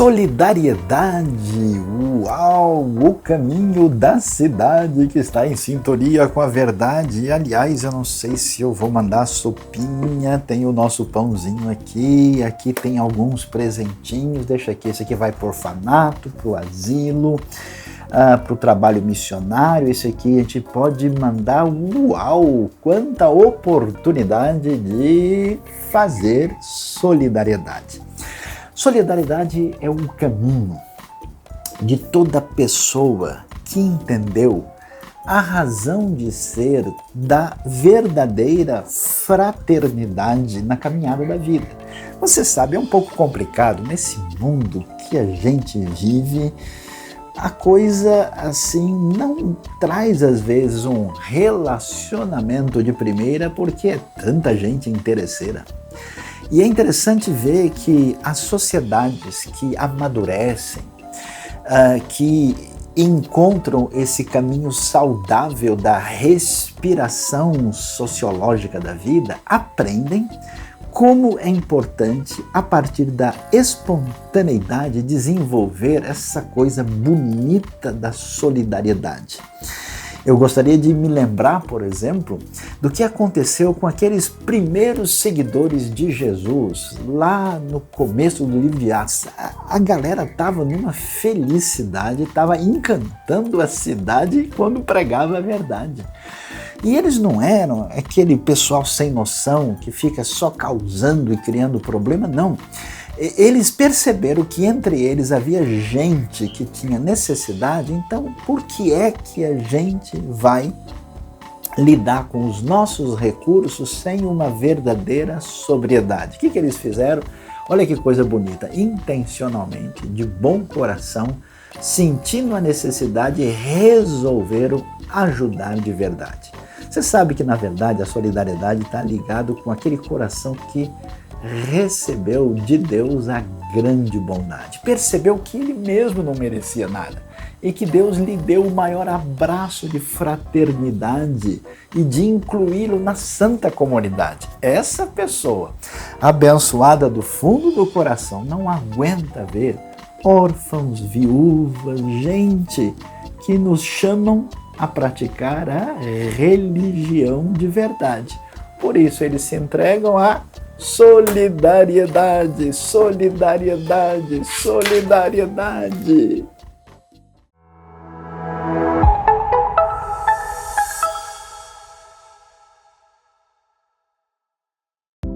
Solidariedade, uau, o caminho da cidade que está em sintonia com a verdade. Aliás, eu não sei se eu vou mandar sopinha, tem o nosso pãozinho aqui tem alguns presentinhos, deixa aqui, esse aqui vai para o orfanato, para o asilo, para o trabalho missionário, esse aqui a gente pode mandar, uau, quanta oportunidade de fazer solidariedade. Solidariedade é um caminho de toda pessoa que entendeu a razão de ser da verdadeira fraternidade na caminhada da vida. Você sabe, é um pouco complicado nesse mundo que a gente vive. A coisa assim não traz às vezes um relacionamento de primeira porque é tanta gente interesseira. E é interessante ver que as sociedades que amadurecem, que encontram esse caminho saudável da respiração sociológica da vida, aprendem como é importante, a partir da espontaneidade, desenvolver essa coisa bonita da solidariedade. Eu gostaria de me lembrar, por exemplo, do que aconteceu com aqueles primeiros seguidores de Jesus, lá no começo do livro de Atos. A galera estava numa felicidade, estava encantando a cidade quando pregava a verdade. E eles não eram aquele pessoal sem noção que fica só causando e criando problema, não. Eles perceberam que entre eles havia gente que tinha necessidade, então por que é que a gente vai lidar com os nossos recursos sem uma verdadeira sobriedade? O que eles fizeram? Olha que coisa bonita, intencionalmente, de bom coração, sentindo a necessidade, resolveram ajudar de verdade. Você sabe que na verdade a solidariedade está ligado com aquele coração que recebeu de Deus a grande bondade, percebeu que ele mesmo não merecia nada e que Deus lhe deu o maior abraço de fraternidade e de incluí-lo na santa comunidade. Essa pessoa, abençoada do fundo do coração, não aguenta ver órfãos, viúvas, gente que nos chamam a praticar a religião de verdade. Por isso eles se entregam a solidariedade, solidariedade, solidariedade.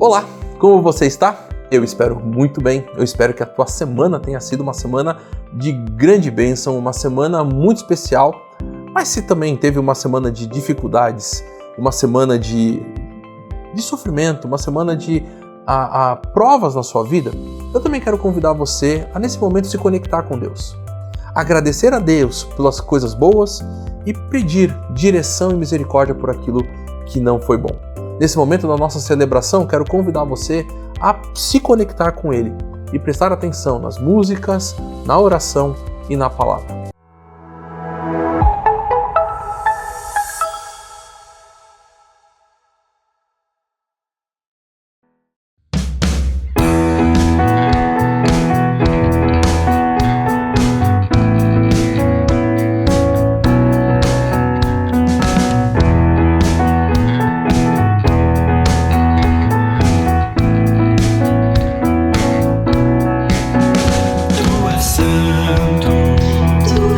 Olá, como você está? Eu espero muito bem, eu espero que a tua semana tenha sido uma semana de grande bênção, uma semana muito especial, mas se também teve uma semana de dificuldades, uma semana de sofrimento, uma semana de provas na sua vida, eu também quero convidar você a nesse momento se conectar com Deus. Agradecer a Deus pelas coisas boas e pedir direção e misericórdia por aquilo que não foi bom. Nesse momento da nossa celebração, quero convidar você a se conectar com Ele e prestar atenção nas músicas, na oração e na palavra. Tu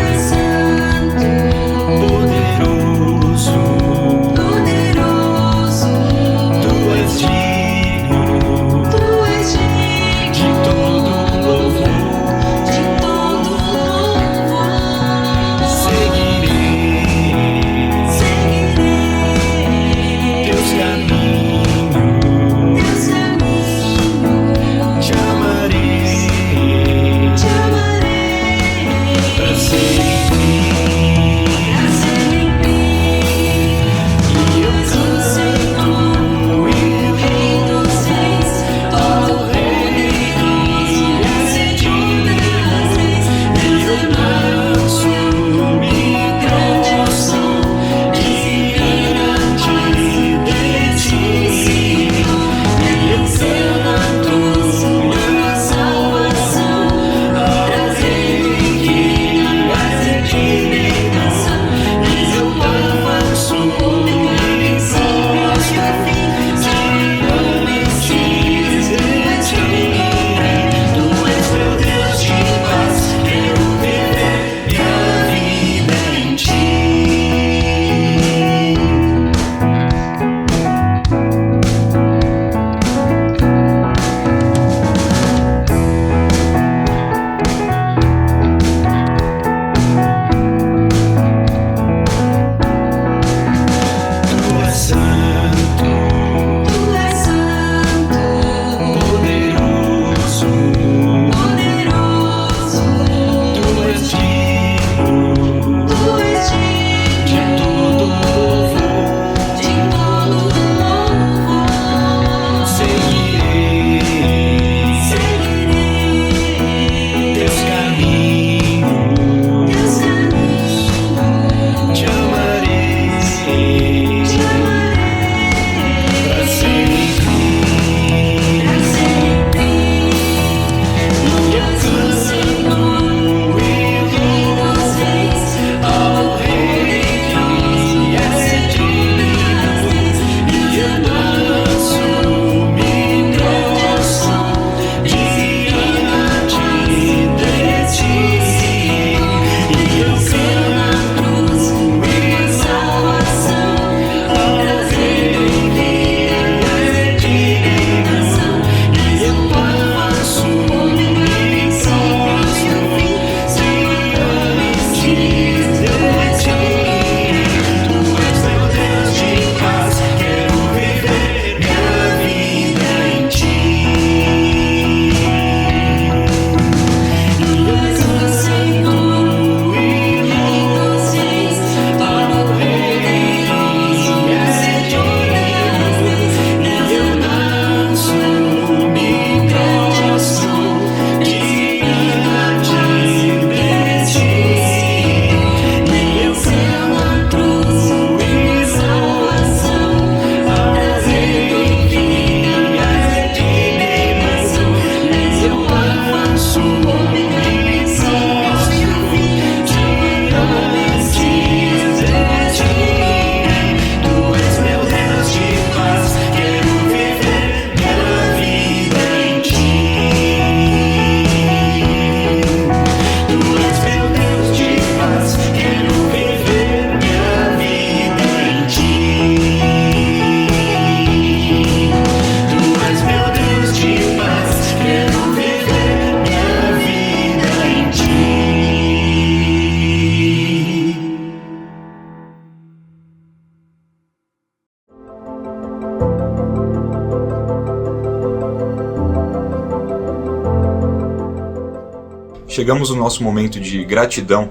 Chegamos no nosso momento de gratidão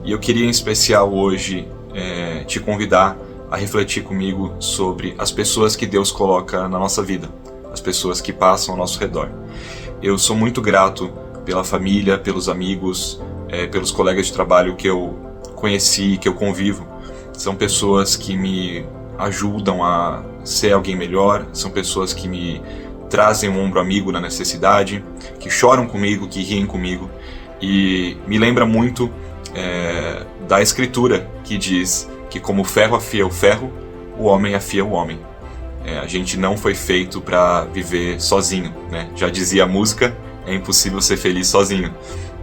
e eu queria em especial hoje te convidar a refletir comigo sobre as pessoas que Deus coloca na nossa vida, as pessoas que passam ao nosso redor. Eu sou muito grato pela família, pelos amigos, pelos colegas de trabalho que eu conheci, que eu convivo. São pessoas que me ajudam a ser alguém melhor, são pessoas que me trazem um ombro amigo na necessidade, que choram comigo, que riem comigo, e me lembra muito da Escritura, que diz que como o ferro afia o ferro, o homem afia o homem. A gente não foi feito para viver sozinho, né? Já dizia a música, é impossível ser feliz sozinho.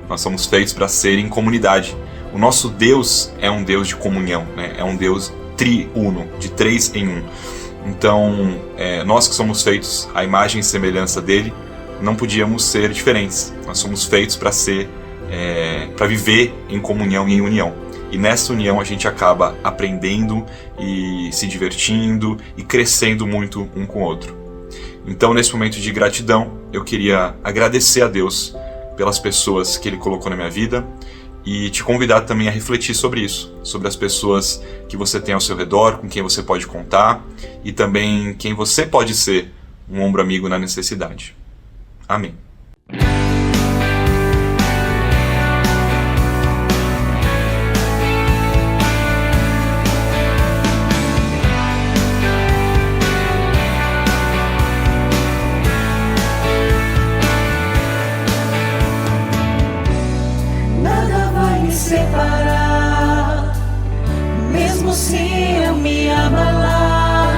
Nós somos feitos para ser em comunidade. O nosso Deus é um Deus de comunhão, né? É um Deus triuno, de 3 em 1. Então, nós que somos feitos à imagem e semelhança dele, não podíamos ser diferentes. Nós somos feitos para viver em comunhão e em união. E nessa união a gente acaba aprendendo e se divertindo e crescendo muito um com o outro. Então, nesse momento de gratidão, eu queria agradecer a Deus pelas pessoas que Ele colocou na minha vida e te convidar também a refletir sobre isso, sobre as pessoas que você tem ao seu redor, com quem você pode contar e também quem você pode ser um ombro amigo na necessidade. Amém. Separar, mesmo se eu me abalar,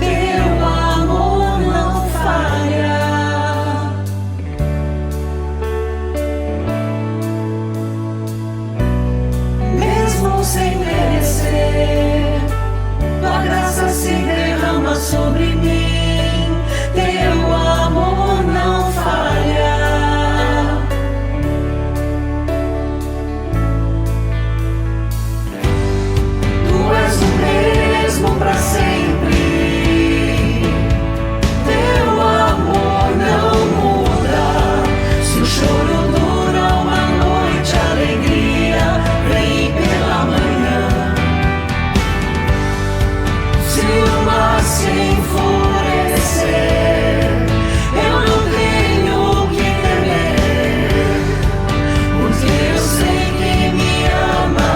teu amor não falha. Mesmo sem merecer, tua graça se derrama sobre mim, teu amor não falha. Pra sempre, teu amor não muda. Se o choro dura uma noite, a alegria vem pela manhã. Se o mar se enfurecer, eu não tenho que temer, porque eu sei que me amas.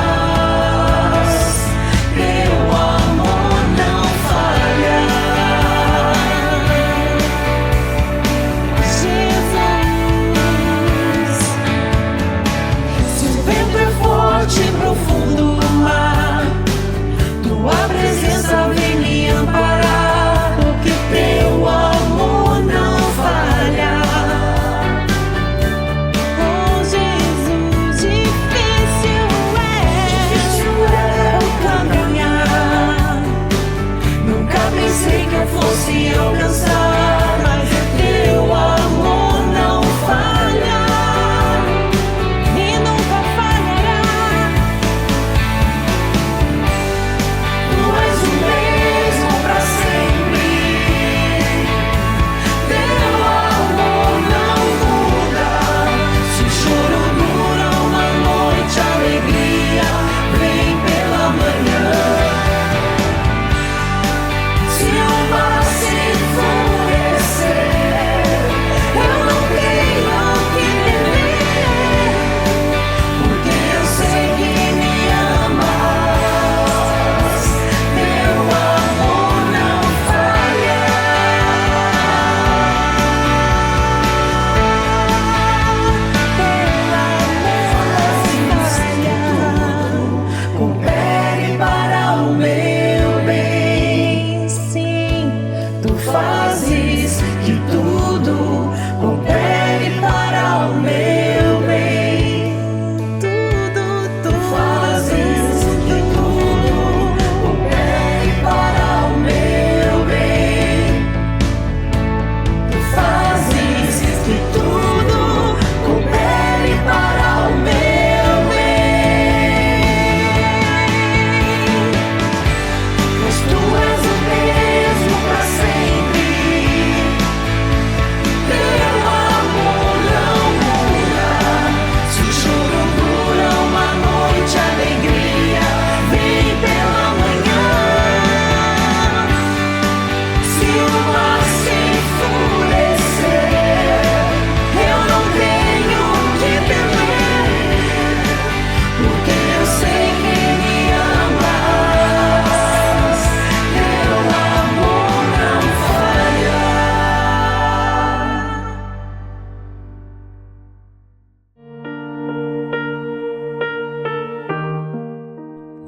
Profundo mar, tua presença vem me amparar, porque teu amor não falha. Oh Jesus, difícil é o caminhar. Nunca pensei que eu fosse alcançar, mas teu amor não falha. Tu és o mesmo pra sempre.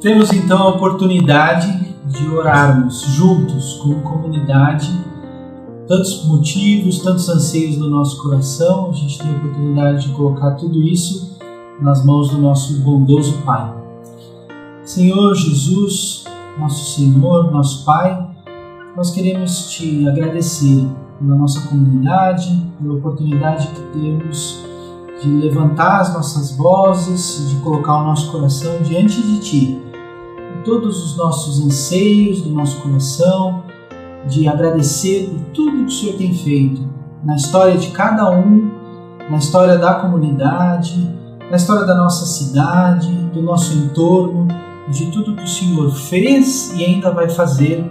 Temos então a oportunidade de orarmos juntos, como comunidade, tantos motivos, tantos anseios no nosso coração. A gente tem a oportunidade de colocar tudo isso nas mãos do nosso bondoso Pai. Senhor Jesus, nosso Senhor, nosso Pai, nós queremos Te agradecer pela nossa comunidade, pela oportunidade que temos de levantar as nossas vozes, de colocar o nosso coração diante de Ti, por todos os nossos anseios do nosso coração, de agradecer por tudo que o Senhor tem feito na história de cada um, na história da comunidade, na história da nossa cidade, do nosso entorno, de tudo que o Senhor fez e ainda vai fazer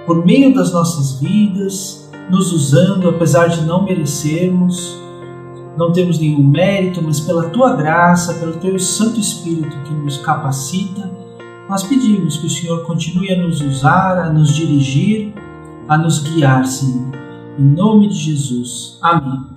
por meio das nossas vidas, nos usando, apesar de não merecermos, não temos nenhum mérito, mas pela Tua graça, pelo Teu Santo Espírito que nos capacita, nós pedimos que o Senhor continue a nos usar, a nos dirigir, a nos guiar, Senhor. Em nome de Jesus. Amém.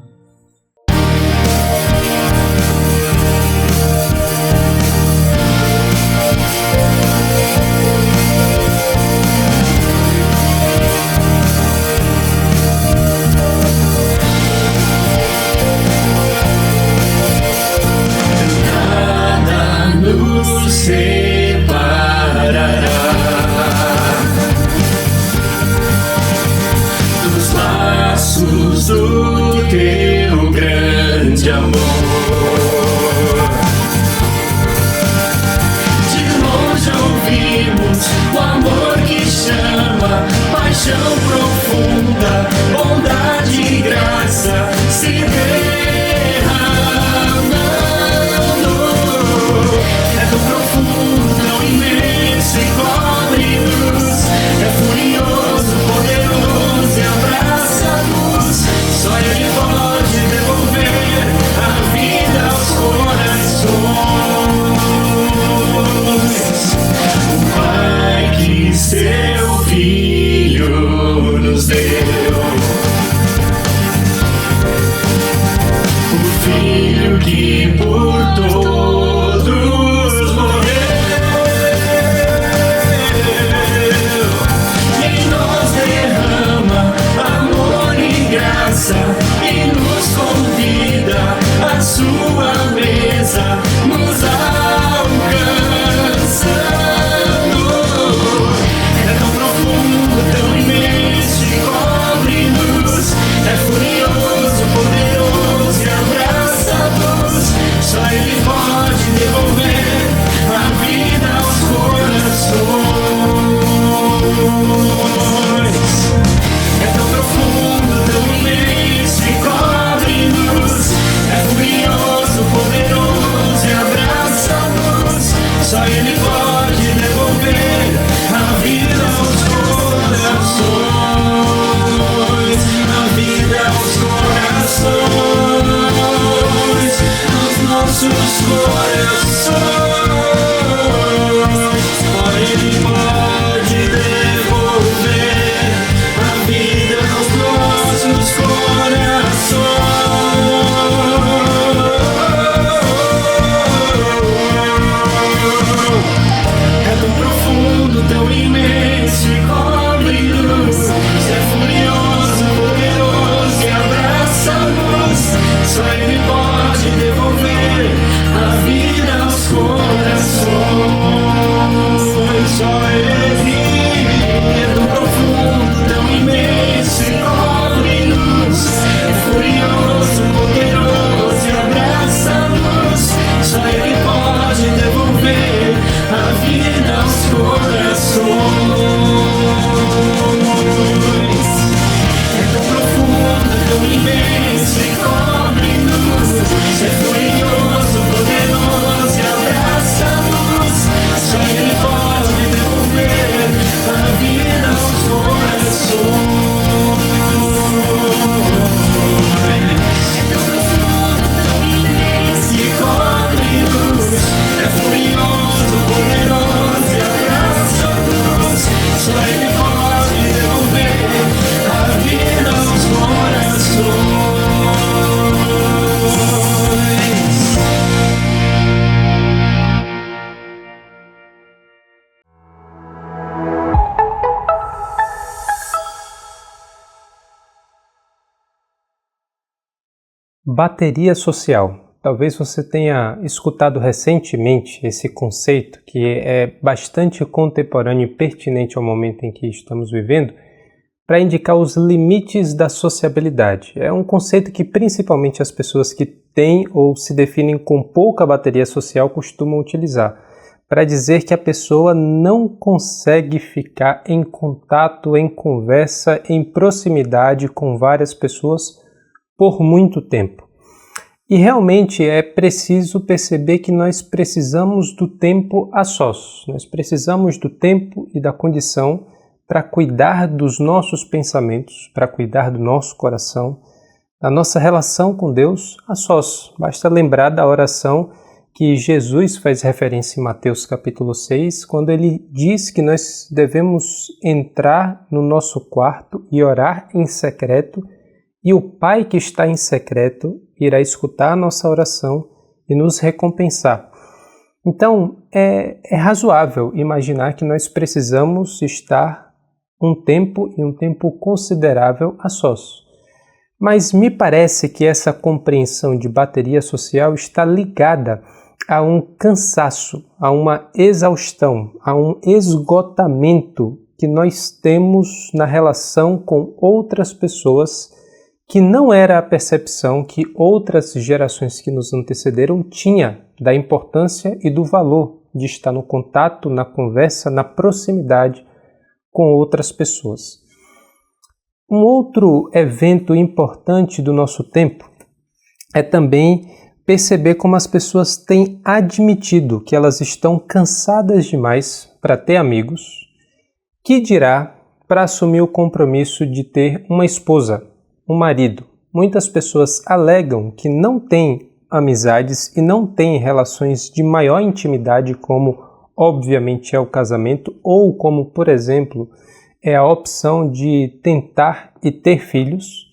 Só Ele pode devolver a vida Bateria social. Talvez você tenha escutado recentemente esse conceito que é bastante contemporâneo e pertinente ao momento em que estamos vivendo, para indicar os limites da sociabilidade. É um conceito que principalmente as pessoas que têm ou se definem com pouca bateria social costumam utilizar, para dizer que a pessoa não consegue ficar em contato, em conversa, em proximidade com várias pessoas por muito tempo. E realmente é preciso perceber que nós precisamos do tempo a sós. Nós precisamos do tempo e da condição para cuidar dos nossos pensamentos, para cuidar do nosso coração, da nossa relação com Deus a sós. Basta lembrar da oração que Jesus faz referência em Mateus capítulo 6, quando ele diz que nós devemos entrar no nosso quarto e orar em secreto, e o Pai que está em secreto irá escutar a nossa oração e nos recompensar. Então, é razoável imaginar que nós precisamos estar um tempo considerável a sós. Mas me parece que essa compreensão de bateria social está ligada a um cansaço, a uma exaustão, a um esgotamento que nós temos na relação com outras pessoas, que não era a percepção que outras gerações que nos antecederam tinham da importância e do valor de estar no contato, na conversa, na proximidade com outras pessoas. Um outro evento importante do nosso tempo é também perceber como as pessoas têm admitido que elas estão cansadas demais para ter amigos, que dirá para assumir o compromisso de ter uma esposa, um marido. Muitas pessoas alegam que não têm amizades e não têm relações de maior intimidade, como obviamente é o casamento, ou como, por exemplo, é a opção de tentar e ter filhos,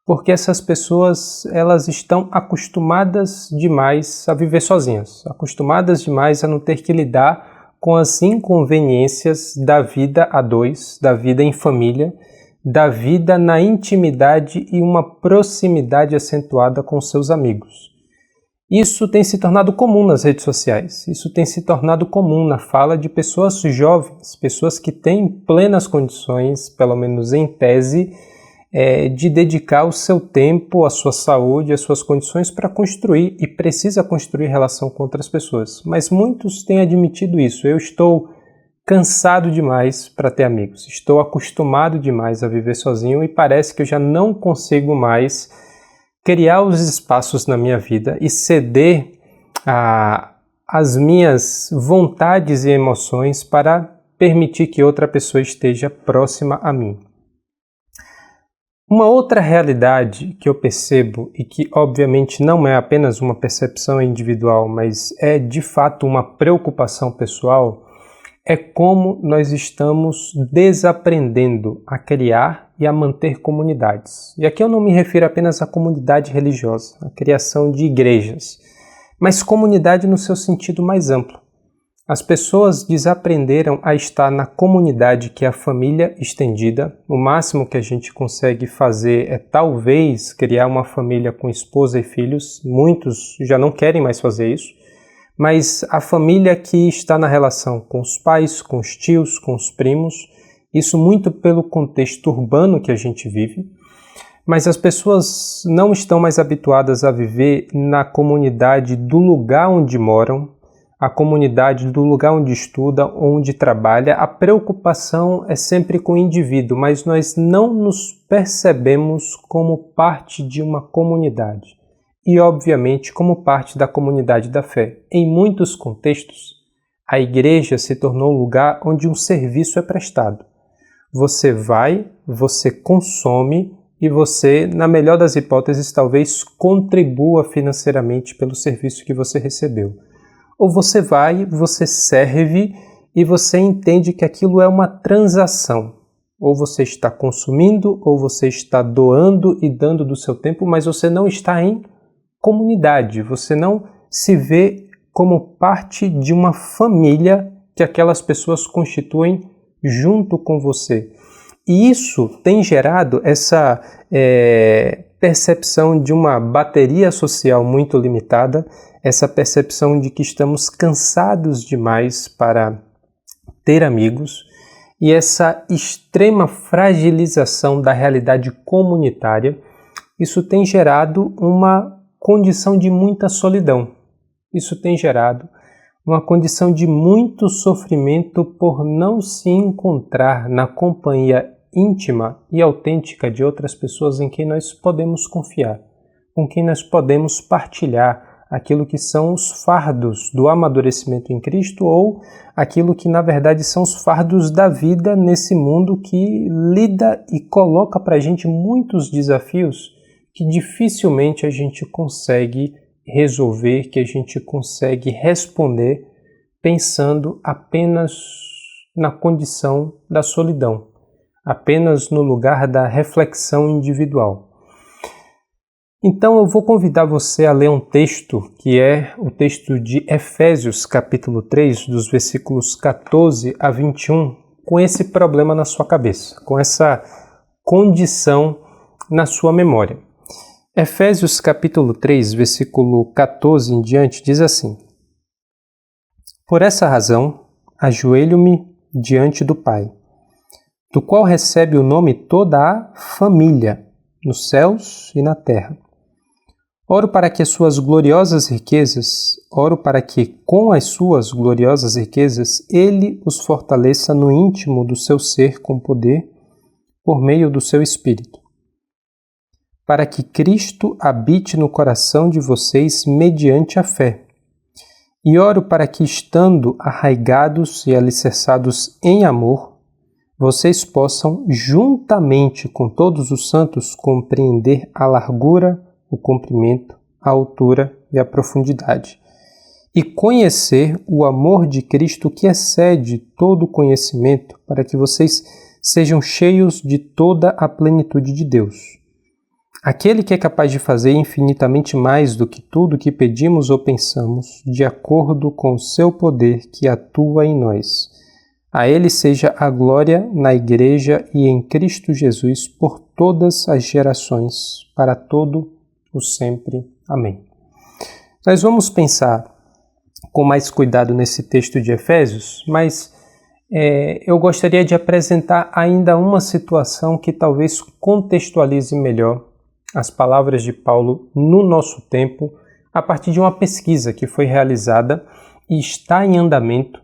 porque essas pessoas elas estão acostumadas demais a viver sozinhas, acostumadas demais a não ter que lidar com as inconveniências da vida a dois, da vida em família, da vida na intimidade e uma proximidade acentuada com seus amigos. Isso tem se tornado comum nas redes sociais, isso tem se tornado comum na fala de pessoas jovens, pessoas que têm plenas condições, pelo menos em tese, de dedicar o seu tempo, a sua saúde, as suas condições para construir e precisa construir relação com outras pessoas. Mas muitos têm admitido isso. Eu estou cansado demais para ter amigos, estou acostumado demais a viver sozinho e parece que eu já não consigo mais criar os espaços na minha vida e ceder às minhas vontades e emoções para permitir que outra pessoa esteja próxima a mim. Uma outra realidade que eu percebo e que obviamente não é apenas uma percepção individual, mas é de fato uma preocupação pessoal, é como nós estamos desaprendendo a criar e a manter comunidades. E aqui eu não me refiro apenas à comunidade religiosa, à criação de igrejas, mas comunidade no seu sentido mais amplo. As pessoas desaprenderam a estar na comunidade que é a família estendida. O máximo que a gente consegue fazer é talvez criar uma família com esposa e filhos. Muitos já não querem mais fazer isso. Mas a família que está na relação com os pais, com os tios, com os primos, isso muito pelo contexto urbano que a gente vive. Mas as pessoas não estão mais habituadas a viver na comunidade do lugar onde moram, a comunidade do lugar onde estuda, onde trabalha. A preocupação é sempre com o indivíduo, mas nós não nos percebemos como parte de uma comunidade. E, obviamente, como parte da comunidade da fé. Em muitos contextos, a igreja se tornou um lugar onde um serviço é prestado. Você vai, você consome e você, na melhor das hipóteses, talvez contribua financeiramente pelo serviço que você recebeu. Ou você vai, você serve e você entende que aquilo é uma transação. Ou você está consumindo, ou você está doando e dando do seu tempo, mas você não está em comunidade, você não se vê como parte de uma família que aquelas pessoas constituem junto com você. E isso tem gerado percepção de uma bateria social muito limitada, essa percepção de que estamos cansados demais para ter amigos e essa extrema fragilização da realidade comunitária, isso tem gerado uma condição de muita solidão. Isso tem gerado uma condição de muito sofrimento por não se encontrar na companhia íntima e autêntica de outras pessoas em quem nós podemos confiar, com quem nós podemos partilhar aquilo que são os fardos do amadurecimento em Cristo ou aquilo que na verdade são os fardos da vida nesse mundo que lida e coloca para a gente muitos desafios que dificilmente a gente consegue resolver, que a gente consegue responder pensando apenas na condição da solidão, apenas no lugar da reflexão individual. Então eu vou convidar você a ler um texto que é o texto de Efésios capítulo 3, dos versículos 14 a 21, com esse problema na sua cabeça, com essa condição na sua memória. Efésios capítulo 3, versículo 14 em diante, diz assim: Por essa razão, ajoelho-me diante do Pai, do qual recebe o nome toda a família, nos céus e na terra. Oro para que com as suas gloriosas riquezas, Ele os fortaleça no íntimo do seu ser com poder, por meio do seu Espírito, para que Cristo habite no coração de vocês mediante a fé. E oro para que, estando arraigados e alicerçados em amor, vocês possam, juntamente com todos os santos, compreender a largura, o comprimento, a altura e a profundidade, e conhecer o amor de Cristo que excede todo o conhecimento, para que vocês sejam cheios de toda a plenitude de Deus. Aquele que é capaz de fazer infinitamente mais do que tudo que pedimos ou pensamos, de acordo com o seu poder que atua em nós. A Ele seja a glória na Igreja e em Cristo Jesus por todas as gerações, para todo o sempre. Amém. Nós vamos pensar com mais cuidado nesse texto de Efésios, mas eu gostaria de apresentar ainda uma situação que talvez contextualize melhor as palavras de Paulo no nosso tempo, a partir de uma pesquisa que foi realizada e está em andamento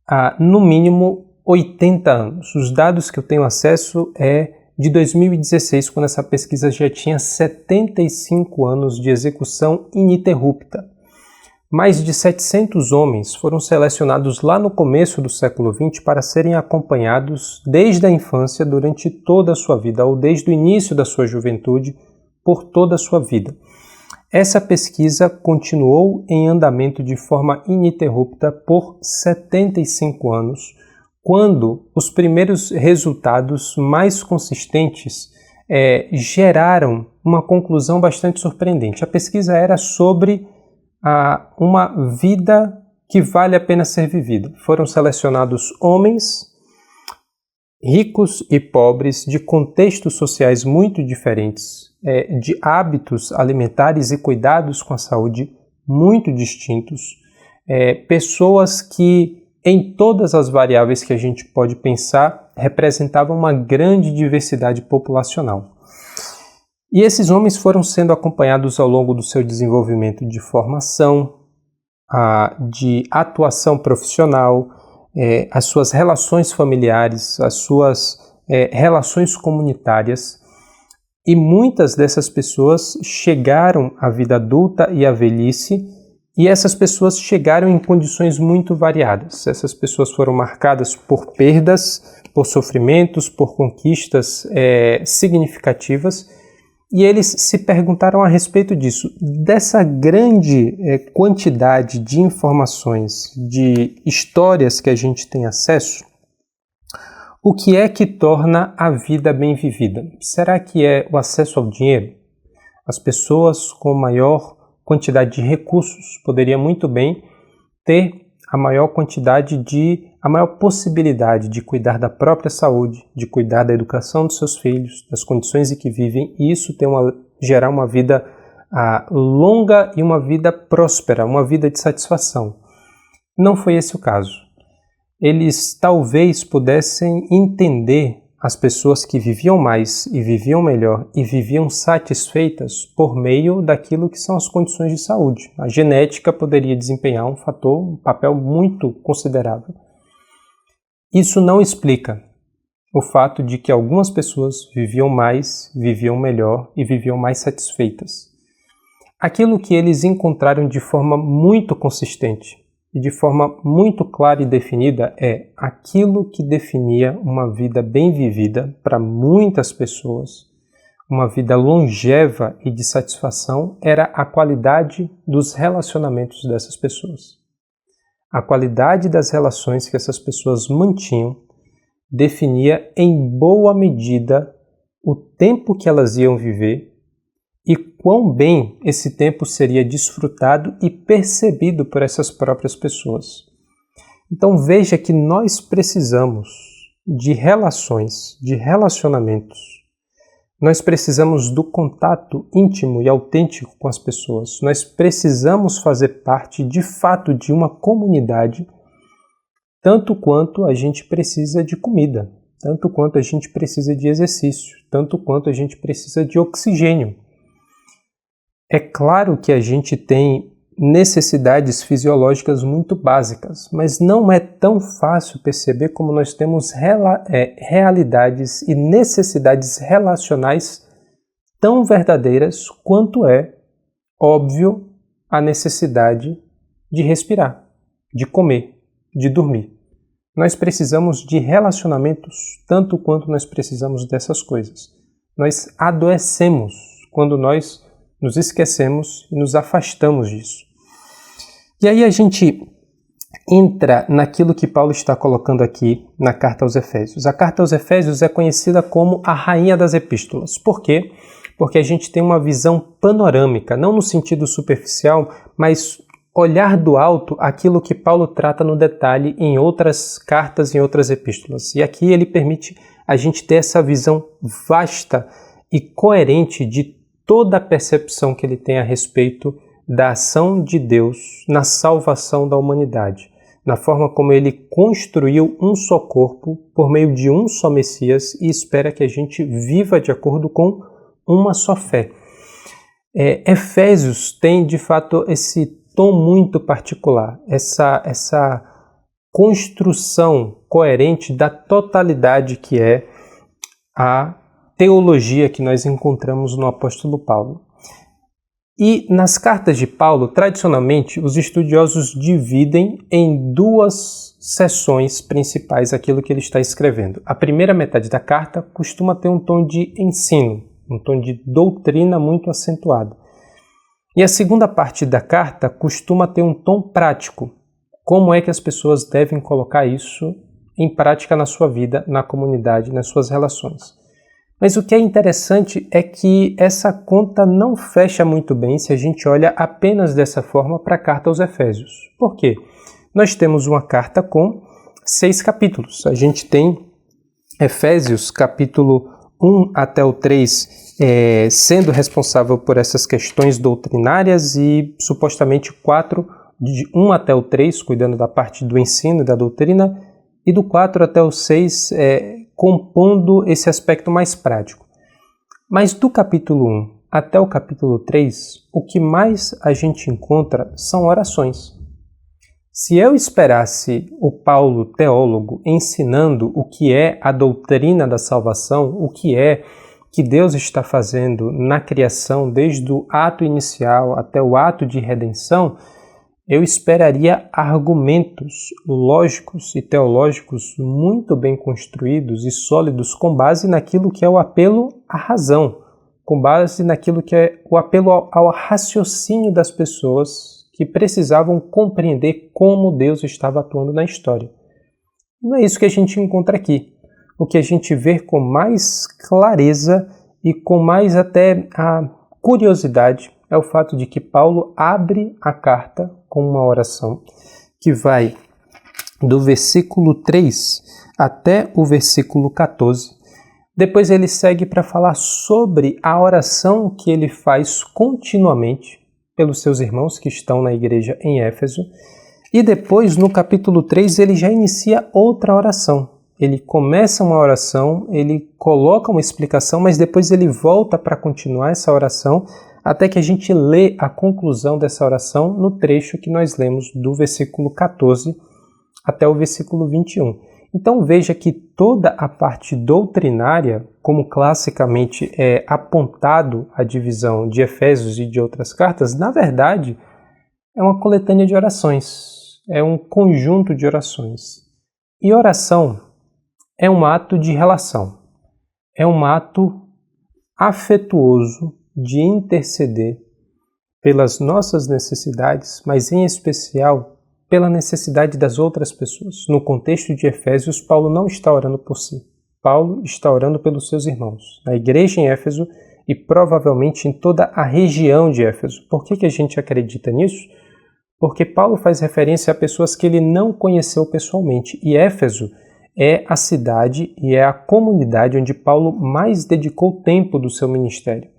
há, no mínimo, 80 anos. Os dados que eu tenho acesso é de 2016, quando essa pesquisa já tinha 75 anos de execução ininterrupta. Mais de 700 homens foram selecionados lá no começo do século XX para serem acompanhados desde a infância durante toda a sua vida, ou desde o início da sua juventude, por toda a sua vida. Essa pesquisa continuou em andamento de forma ininterrupta por 75 anos, quando os primeiros resultados mais consistentes geraram uma conclusão bastante surpreendente. A pesquisa era sobre uma vida que vale a pena ser vivida. Foram selecionados homens ricos e pobres, de contextos sociais muito diferentes, de hábitos alimentares e cuidados com a saúde muito distintos, pessoas que, em todas as variáveis que a gente pode pensar, representavam uma grande diversidade populacional. E esses homens foram sendo acompanhados ao longo do seu desenvolvimento de formação, de atuação profissional, as suas relações familiares, as suas relações comunitárias. E muitas dessas pessoas chegaram à vida adulta e à velhice, e essas pessoas chegaram em condições muito variadas. Essas pessoas foram marcadas por perdas, por sofrimentos, por conquistas significativas. E eles se perguntaram a respeito disso, dessa grande quantidade de informações, de histórias que a gente tem acesso, o que é que torna a vida bem vivida? Será que é o acesso ao dinheiro? As pessoas com maior quantidade de recursos poderiam muito bem ter a maior possibilidade de cuidar da própria saúde, de cuidar da educação dos seus filhos, das condições em que vivem, e isso gerar uma vida longa e uma vida próspera, uma vida de satisfação. Não foi esse o caso. Eles talvez pudessem entender as pessoas que viviam mais e viviam melhor e viviam satisfeitas por meio daquilo que são as condições de saúde. A genética poderia desempenhar um papel muito considerável. Isso não explica o fato de que algumas pessoas viviam mais, viviam melhor e viviam mais satisfeitas. Aquilo que eles encontraram de forma muito consistente e de forma muito clara e definida é aquilo que definia uma vida bem vivida para muitas pessoas, uma vida longeva e de satisfação, era a qualidade dos relacionamentos dessas pessoas. A qualidade das relações que essas pessoas mantinham definia em boa medida o tempo que elas iam viver e quão bem esse tempo seria desfrutado e percebido por essas próprias pessoas. Então veja que nós precisamos de relações, de relacionamentos. Nós precisamos do contato íntimo e autêntico com as pessoas. Nós precisamos fazer parte, de fato, de uma comunidade, tanto quanto a gente precisa de comida, tanto quanto a gente precisa de exercício, tanto quanto a gente precisa de oxigênio. É claro que a gente tem necessidades fisiológicas muito básicas, mas não é tão fácil perceber como nós temos realidades e necessidades relacionais tão verdadeiras quanto é, óbvio, a necessidade de respirar, de comer, de dormir. Nós precisamos de relacionamentos tanto quanto nós precisamos dessas coisas. Nós adoecemos quando nós nos esquecemos e nos afastamos disso. E aí a gente entra naquilo que Paulo está colocando aqui na Carta aos Efésios. A Carta aos Efésios é conhecida como a Rainha das Epístolas. Por quê? Porque a gente tem uma visão panorâmica, não no sentido superficial, mas olhar do alto aquilo que Paulo trata no detalhe em outras cartas, em outras epístolas. E aqui ele permite a gente ter essa visão vasta e coerente de toda a percepção que ele tem a respeito da ação de Deus na salvação da humanidade, na forma como ele construiu um só corpo por meio de um só Messias e espera que a gente viva de acordo com uma só fé. Efésios tem, de fato, esse tom muito particular, essa construção coerente da totalidade que é a teologia que nós encontramos no apóstolo Paulo. E nas cartas de Paulo, tradicionalmente, os estudiosos dividem em duas seções principais aquilo que ele está escrevendo. A primeira metade da carta costuma ter um tom de ensino, um tom de doutrina muito acentuado. E a segunda parte da carta costuma ter um tom prático. Como é que as pessoas devem colocar isso em prática na sua vida, na comunidade, nas suas relações. Mas o que é interessante é que essa conta não fecha muito bem se a gente olha apenas dessa forma para a carta aos Efésios. Por quê? Nós temos uma carta com 6 capítulos. A gente tem Efésios, capítulo 1 até o 3, sendo responsável por essas questões doutrinárias e supostamente 4, de 1 até o 3, cuidando da parte do ensino e da doutrina, e do 4 até o 6, compondo esse aspecto mais prático. Mas do capítulo 1 até o capítulo 3, o que mais a gente encontra são orações. Se eu esperasse o Paulo, teólogo, ensinando o que é a doutrina da salvação, o que é que Deus está fazendo na criação, desde o ato inicial até o ato de redenção, eu esperaria argumentos lógicos e teológicos muito bem construídos e sólidos com base naquilo que é o apelo à razão, com base naquilo que é o apelo ao raciocínio das pessoas que precisavam compreender como Deus estava atuando na história. Não é isso que a gente encontra aqui. O que a gente vê com mais clareza e com mais até a curiosidade é o fato de que Paulo abre a carta com uma oração que vai do versículo 3 até o versículo 14. Depois ele segue para falar sobre a oração que ele faz continuamente pelos seus irmãos que estão na igreja em Éfeso. E depois, no capítulo 3, ele já inicia outra oração. Ele começa uma oração, ele coloca uma explicação, mas depois ele volta para continuar essa oração, até que a gente lê a conclusão dessa oração no trecho que nós lemos do versículo 14 até o versículo 21. Então veja que toda a parte doutrinária, como classicamente é apontado a divisão de Efésios e de outras cartas, na verdade é uma coletânea de orações, é um conjunto de orações. E oração é um ato de relação, é um ato afetuoso de interceder pelas nossas necessidades, mas em especial pela necessidade das outras pessoas. No contexto de Efésios, Paulo não está orando por si. Paulo está orando pelos seus irmãos, na igreja em Éfeso e provavelmente em toda a região de Éfeso. Por que a gente acredita nisso? Porque Paulo faz referência a pessoas que ele não conheceu pessoalmente. E Éfeso é a cidade e é a comunidade onde Paulo mais dedicou tempo do seu ministério.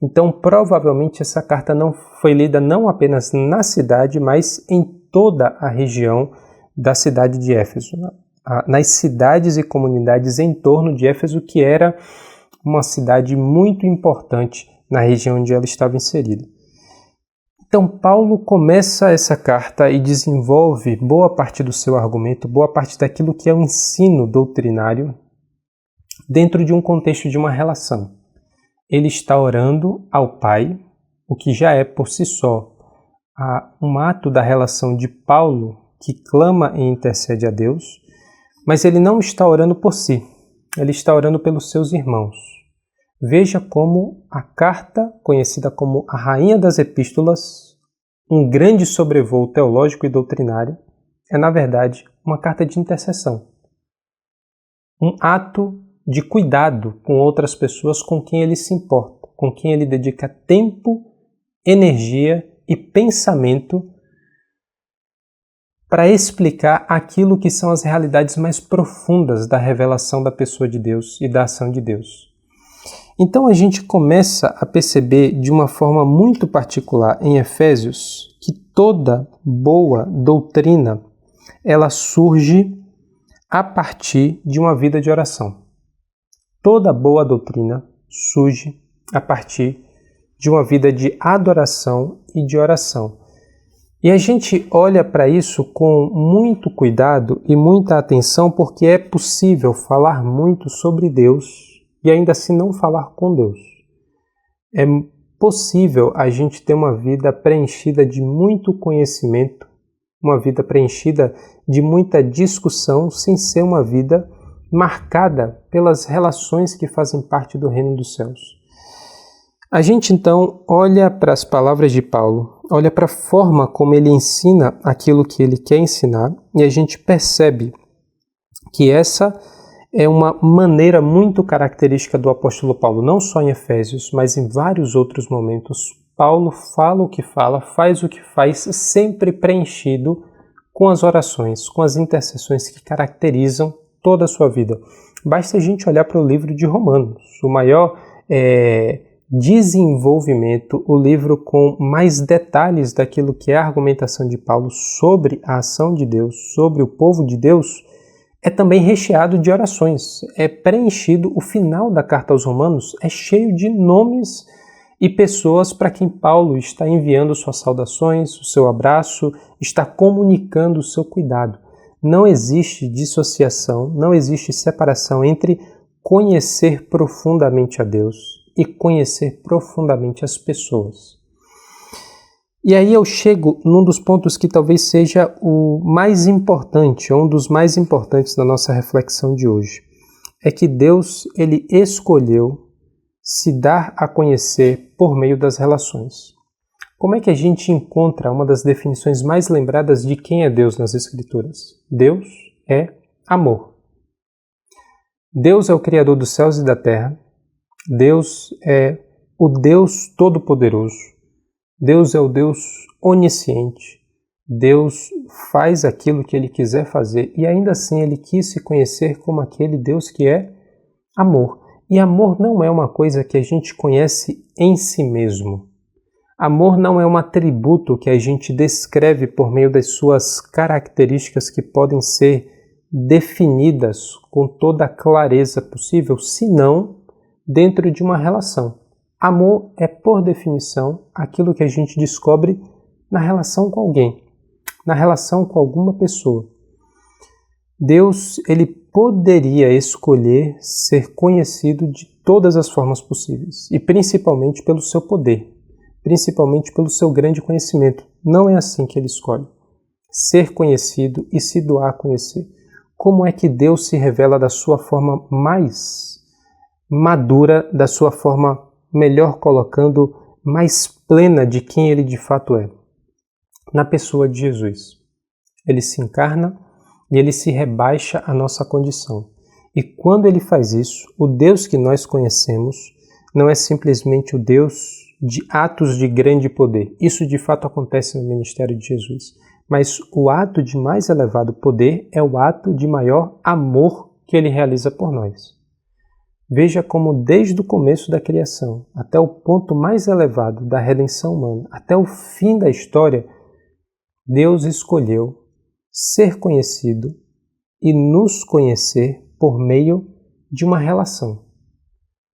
Então, provavelmente, essa carta não foi lida não apenas na cidade, mas em toda a região da cidade de Éfeso, nas cidades e comunidades em torno de Éfeso, que era uma cidade muito importante na região onde ela estava inserida. Então, Paulo começa essa carta e desenvolve boa parte do seu argumento, boa parte daquilo que é o ensino doutrinário, dentro de um contexto de uma relação. Ele está orando ao Pai, o que já é por si só um ato da relação de Paulo que clama e intercede a Deus, mas ele não está orando por si, ele está orando pelos seus irmãos. Veja como a carta, conhecida como a Rainha das Epístolas, um grande sobrevoo teológico e doutrinário, é na verdade uma carta de intercessão, um ato de cuidado com outras pessoas com quem ele se importa, com quem ele dedica tempo, energia e pensamento para explicar aquilo que são as realidades mais profundas da revelação da pessoa de Deus e da ação de Deus. Então a gente começa a perceber de uma forma muito particular em Efésios que toda boa doutrina ela surge a partir de uma vida de oração. Toda boa doutrina surge a partir de uma vida de adoração e de oração. E a gente olha para isso com muito cuidado e muita atenção, porque é possível falar muito sobre Deus e ainda assim não falar com Deus. É possível a gente ter uma vida preenchida de muito conhecimento, uma vida preenchida de muita discussão, sem ser uma vida marcada pelas relações que fazem parte do reino dos céus. A gente então olha para as palavras de Paulo, olha para a forma como ele ensina aquilo que ele quer ensinar e a gente percebe que essa é uma maneira muito característica do apóstolo Paulo, não só em Efésios, mas em vários outros momentos. Paulo fala o que fala, faz o que faz, sempre preenchido com as orações, com as intercessões que caracterizam toda a sua vida. Basta a gente olhar para o livro de Romanos, o maior desenvolvimento, o livro com mais detalhes daquilo que é a argumentação de Paulo sobre a ação de Deus, sobre o povo de Deus, é também recheado de orações. É preenchido, o final da carta aos Romanos é cheio de nomes e pessoas para quem Paulo está enviando suas saudações, o seu abraço, está comunicando o seu cuidado. Não existe dissociação, não existe separação entre conhecer profundamente a Deus e conhecer profundamente as pessoas. E aí eu chego num dos pontos que talvez seja o mais importante, ou um dos mais importantes da nossa reflexão de hoje. É que Deus, ele escolheu se dar a conhecer por meio das relações. Como é que a gente encontra uma das definições mais lembradas de quem é Deus nas Escrituras? Deus é amor. Deus é o Criador dos céus e da terra. Deus é o Deus Todo-Poderoso. Deus é o Deus onisciente. Deus faz aquilo que Ele quiser fazer e ainda assim Ele quis se conhecer como aquele Deus que é amor. E amor não é uma coisa que a gente conhece em si mesmo. Amor não é um atributo que a gente descreve por meio das suas características que podem ser definidas com toda a clareza possível, senão dentro de uma relação. Amor é, por definição, aquilo que a gente descobre na relação com alguém, na relação com alguma pessoa. Deus, Ele poderia escolher ser conhecido de todas as formas possíveis, e principalmente pelo seu poder, principalmente pelo seu grande conhecimento. Não é assim que Ele escolhe. Ser conhecido e se doar a conhecer. Como é que Deus se revela da sua forma mais madura, da sua forma, melhor colocando, mais plena de quem Ele de fato é? Na pessoa de Jesus. Ele se encarna e Ele se rebaixa à nossa condição. E quando Ele faz isso, o Deus que nós conhecemos não é simplesmente o Deus de atos de grande poder. Isso de fato acontece no ministério de Jesus. Mas o ato de mais elevado poder é o ato de maior amor que Ele realiza por nós. Veja como desde o começo da criação, até o ponto mais elevado da redenção humana, até o fim da história, Deus escolheu ser conhecido e nos conhecer por meio de uma relação,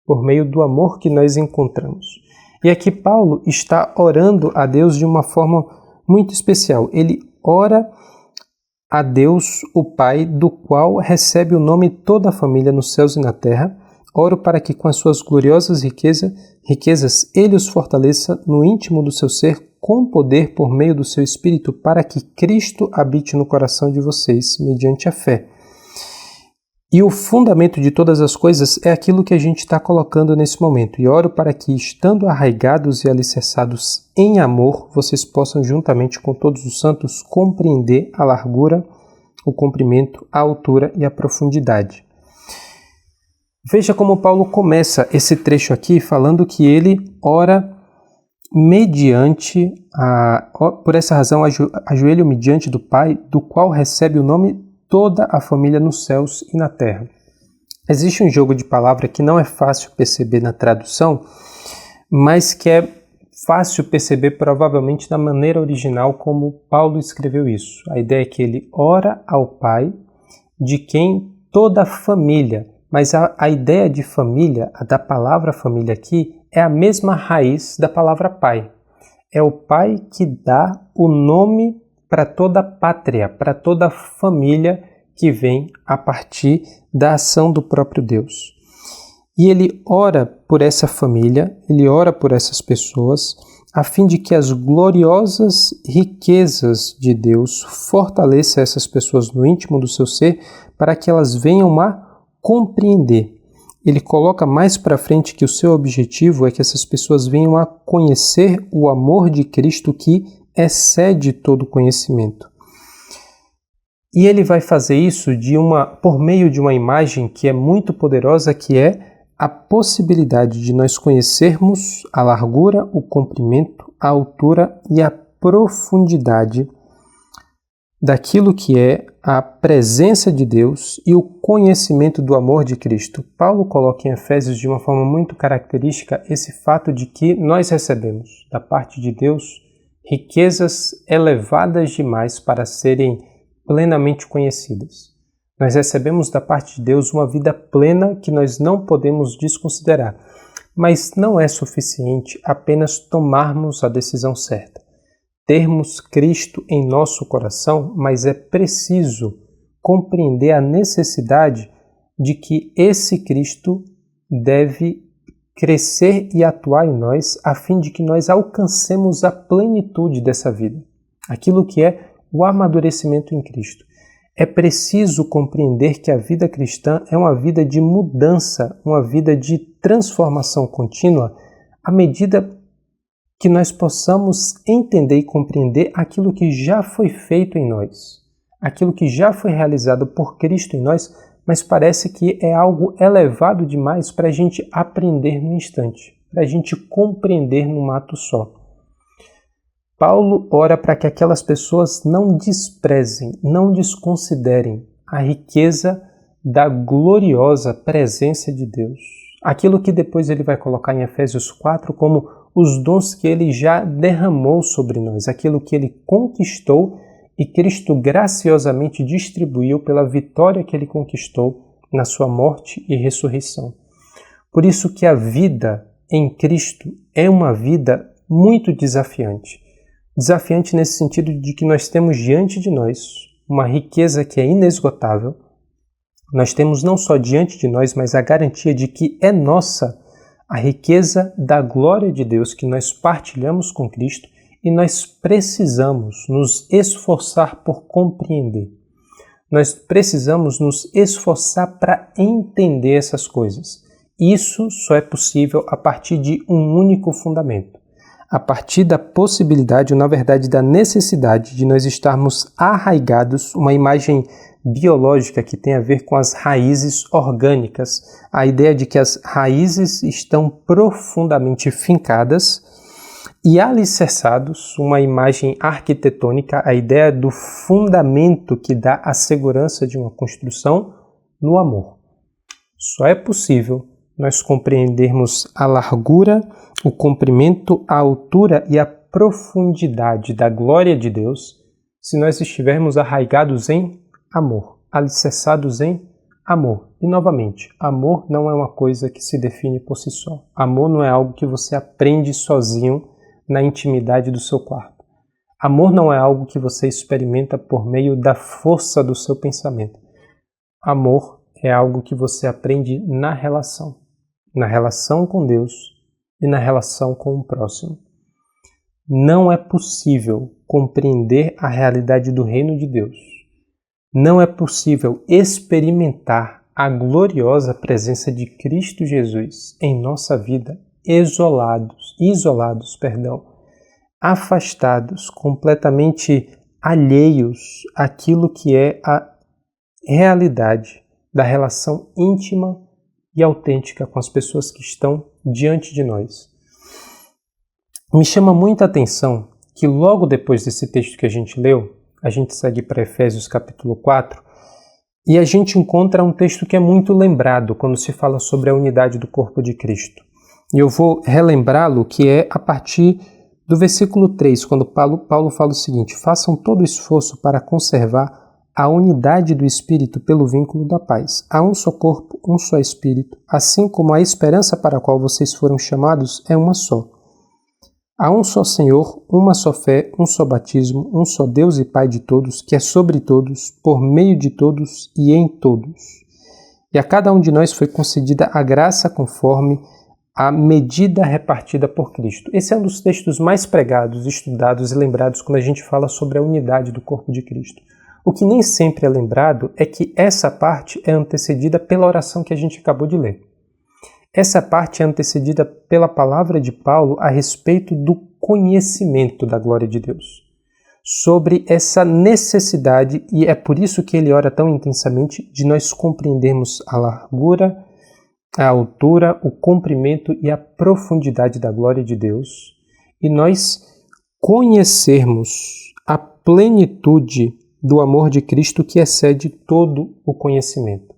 por meio do amor que nós encontramos. E aqui Paulo está orando a Deus de uma forma muito especial. Ele ora a Deus, o Pai, do qual recebe o nome toda a família nos céus e na terra. Oro para que com as suas gloriosas riquezas Ele os fortaleça no íntimo do seu ser com poder por meio do seu Espírito, para que Cristo habite no coração de vocês, mediante a fé. E o fundamento de todas as coisas é aquilo que a gente está colocando nesse momento. E oro para que, estando arraigados e alicerçados em amor, vocês possam, juntamente com todos os santos, compreender a largura, o comprimento, a altura e a profundidade. Veja como Paulo começa esse trecho aqui falando que ele ora mediante, por essa razão, ajoelho-me diante do Pai, do qual recebe o nome toda a família nos céus e na terra. Existe um jogo de palavra que não é fácil perceber na tradução, mas que é fácil perceber provavelmente na maneira original como Paulo escreveu isso. A ideia é que ele ora ao Pai, de quem toda a família, mas a ideia de família, da palavra família aqui, é a mesma raiz da palavra pai. É o pai que dá o nome para toda a pátria, para toda a família que vem a partir da ação do próprio Deus. E ele ora por essa família, ele ora por essas pessoas, a fim de que as gloriosas riquezas de Deus fortaleçam essas pessoas no íntimo do seu ser, para que elas venham a compreender. Ele coloca mais para frente que o seu objetivo é que essas pessoas venham a conhecer o amor de Cristo que excede todo conhecimento. E ele vai fazer isso por meio de uma imagem que é muito poderosa, que é a possibilidade de nós conhecermos a largura, o comprimento, a altura e a profundidade daquilo que é a presença de Deus e o conhecimento do amor de Cristo. Paulo coloca em Efésios de uma forma muito característica esse fato de que nós recebemos da parte de Deus riquezas elevadas demais para serem plenamente conhecidas. Nós recebemos da parte de Deus uma vida plena que nós não podemos desconsiderar, mas não é suficiente apenas tomarmos a decisão certa. Termos Cristo em nosso coração, mas é preciso compreender a necessidade de que esse Cristo deve crescer e atuar em nós, a fim de que nós alcancemos a plenitude dessa vida, aquilo que é o amadurecimento em Cristo. É preciso compreender que a vida cristã é uma vida de mudança, uma vida de transformação contínua, à medida que nós possamos entender e compreender aquilo que já foi feito em nós, aquilo que já foi realizado por Cristo em nós, mas parece que é algo elevado demais para a gente aprender no instante, para a gente compreender num ato só. Paulo ora para que aquelas pessoas não desprezem, não desconsiderem a riqueza da gloriosa presença de Deus. Aquilo que depois ele vai colocar em Efésios 4 como os dons que ele já derramou sobre nós, aquilo que ele conquistou e Cristo graciosamente distribuiu pela vitória que ele conquistou na sua morte e ressurreição. Por isso que a vida em Cristo é uma vida muito desafiante. Desafiante nesse sentido de que nós temos diante de nós uma riqueza que é inesgotável. Nós temos não só diante de nós, mas a garantia de que é nossa a riqueza da glória de Deus que nós partilhamos com Cristo e nós precisamos nos esforçar por compreender. Nós precisamos nos esforçar para entender essas coisas. Isso só é possível a partir de um único fundamento. A partir da possibilidade, ou na verdade da necessidade de nós estarmos arraigados, uma imagem biológica que tem a ver com as raízes orgânicas, a ideia de que as raízes estão profundamente fincadas e alicerçados, uma imagem arquitetônica, a ideia do fundamento que dá a segurança de uma construção no amor. Só é possível nós compreendermos a largura, o comprimento, a altura e a profundidade da glória de Deus se nós estivermos arraigados em amor, alicerçados em amor. E novamente, amor não é uma coisa que se define por si só. Amor não é algo que você aprende sozinho na intimidade do seu quarto. Amor não é algo que você experimenta por meio da força do seu pensamento. Amor é algo que você aprende na relação com Deus e na relação com o próximo. Não é possível compreender a realidade do reino de Deus. Não é possível experimentar a gloriosa presença de Cristo Jesus em nossa vida isolados, afastados, completamente alheios àquilo que é a realidade da relação íntima e autêntica com as pessoas que estão diante de nós. Me chama muita atenção que logo depois desse texto que a gente leu, a gente segue para Efésios capítulo 4, e a gente encontra um texto que é muito lembrado quando se fala sobre a unidade do corpo de Cristo. E eu vou relembrá-lo, que é a partir do versículo 3, quando Paulo fala o seguinte: façam todo o esforço para conservar a unidade do Espírito pelo vínculo da paz. Há um só corpo, um só Espírito, assim como a esperança para a qual vocês foram chamados é uma só. Há um só Senhor, uma só fé, um só batismo, um só Deus e Pai de todos, que é sobre todos, por meio de todos e em todos. E a cada um de nós foi concedida a graça conforme a medida repartida por Cristo. Esse é um dos textos mais pregados, estudados e lembrados quando a gente fala sobre a unidade do corpo de Cristo. O que nem sempre é lembrado é que essa parte é antecedida pela oração que a gente acabou de ler. Essa parte é antecedida pela palavra de Paulo a respeito do conhecimento da glória de Deus, sobre essa necessidade, e é por isso que ele ora tão intensamente, de nós compreendermos a largura, a altura, o comprimento e a profundidade da glória de Deus, e nós conhecermos a plenitude do amor de Cristo que excede todo o conhecimento.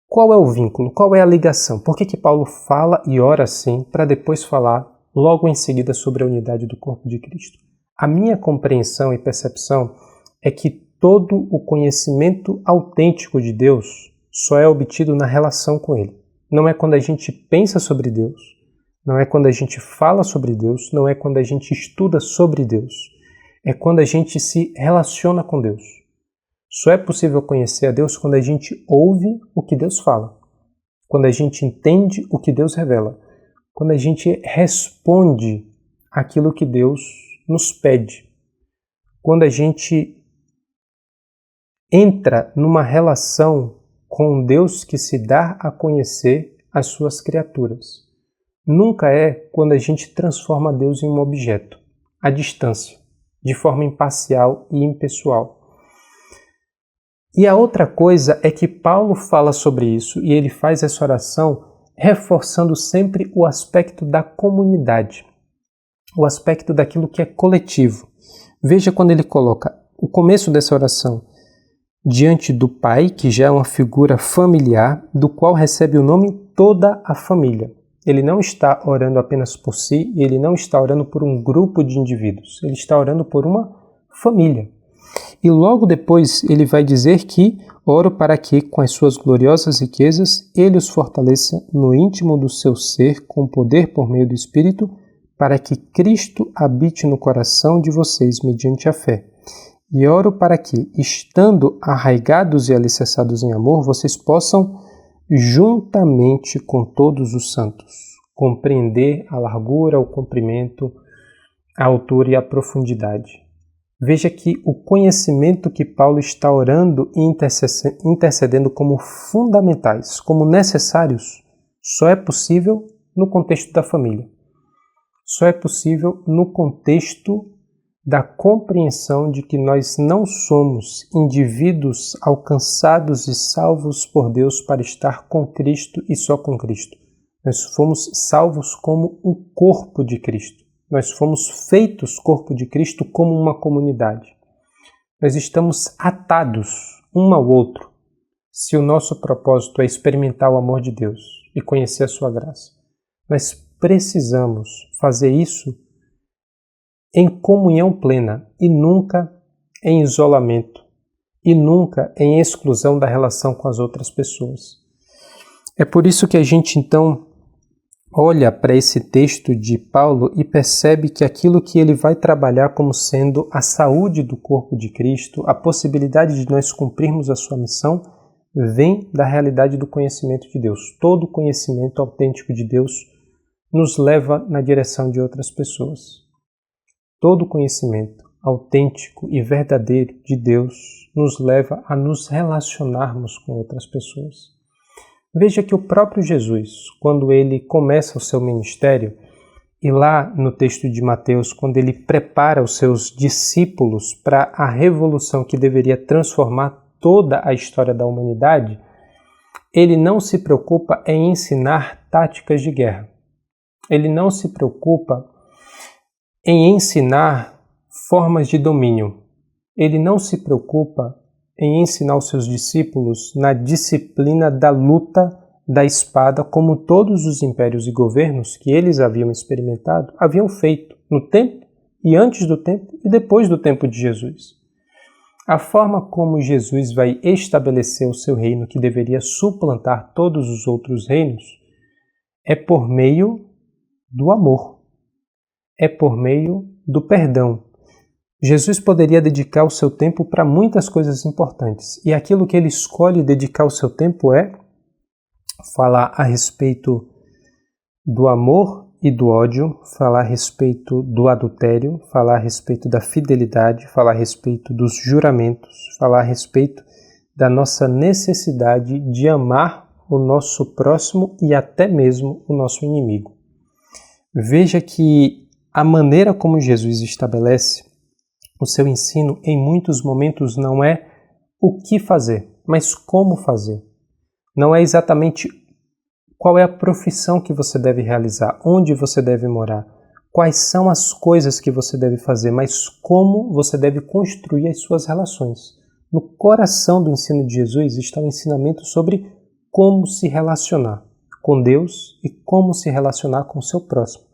Qual é o vínculo? Qual é a ligação? Por que Paulo fala e ora assim para depois falar logo em seguida sobre a unidade do corpo de Cristo? A minha compreensão e percepção é que todo o conhecimento autêntico de Deus só é obtido na relação com Ele. Não é quando a gente pensa sobre Deus, não é quando a gente fala sobre Deus, não é quando a gente estuda sobre Deus. É quando a gente se relaciona com Deus. Só é possível conhecer a Deus quando a gente ouve o que Deus fala, quando a gente entende o que Deus revela, quando a gente responde aquilo que Deus nos pede, quando a gente entra numa relação com Deus que se dá a conhecer as suas criaturas. Nunca é quando a gente transforma Deus em um objeto, à distância, de forma imparcial e impessoal. E a outra coisa é que Paulo fala sobre isso e ele faz essa oração reforçando sempre o aspecto da comunidade. o aspecto daquilo que é coletivo. Veja quando ele coloca o começo dessa oração diante do Pai, que já é uma figura familiar, do qual recebe o nome toda a família. Ele não está orando apenas por si, ele não está orando por um grupo de indivíduos, ele está orando por uma família. E logo depois ele vai dizer que oro para que, com as suas gloriosas riquezas, ele os fortaleça no íntimo do seu ser com poder por meio do Espírito, para que Cristo habite no coração de vocês mediante a fé. E oro para que, estando arraigados e alicerçados em amor, vocês possam, juntamente com todos os santos, compreender a largura, o comprimento, a altura e a profundidade. Veja que o conhecimento que Paulo está orando e intercedendo como fundamentais, como necessários, só é possível no contexto da família. Só é possível no contexto da compreensão de que nós não somos indivíduos alcançados e salvos por Deus para estar com Cristo e só com Cristo. Nós fomos salvos como o corpo de Cristo. Nós fomos feitos corpo de Cristo como uma comunidade. Nós estamos atados um ao outro se o nosso propósito é experimentar o amor de Deus e conhecer a sua graça. Nós precisamos fazer isso em comunhão plena e nunca em isolamento e nunca em exclusão da relação com as outras pessoas. É por isso que a gente então olha para esse texto de Paulo e percebe que aquilo que ele vai trabalhar como sendo a saúde do corpo de Cristo, a possibilidade de nós cumprirmos a sua missão, vem da realidade do conhecimento de Deus. Todo conhecimento autêntico de Deus nos leva na direção de outras pessoas. Todo conhecimento autêntico e verdadeiro de Deus nos leva a nos relacionarmos com outras pessoas. Veja que o próprio Jesus, quando ele começa o seu ministério, e lá no texto de Mateus, quando ele prepara os seus discípulos para a revolução que deveria transformar toda a história da humanidade, ele não se preocupa em ensinar táticas de guerra. Ele não se preocupa em ensinar formas de domínio. Ele não se preocupa em ensinar os seus discípulos na disciplina da luta da espada, como todos os impérios e governos que eles haviam experimentado, haviam feito no tempo e antes do tempo e depois do tempo de Jesus. A forma como Jesus vai estabelecer o seu reino, que deveria suplantar todos os outros reinos, é por meio do amor. É por meio do perdão. Jesus poderia dedicar o seu tempo para muitas coisas importantes, e aquilo que ele escolhe dedicar o seu tempo é falar a respeito do amor e do ódio, falar a respeito do adultério, falar a respeito da fidelidade, falar a respeito dos juramentos, falar a respeito da nossa necessidade de amar o nosso próximo e até mesmo o nosso inimigo. Veja que a maneira como Jesus estabelece o seu ensino em muitos momentos não é o que fazer, mas como fazer. Não é exatamente qual é a profissão que você deve realizar, onde você deve morar, quais são as coisas que você deve fazer, mas como você deve construir as suas relações. No coração do ensino de Jesus está o ensinamento sobre como se relacionar com Deus e como se relacionar com o seu próximo.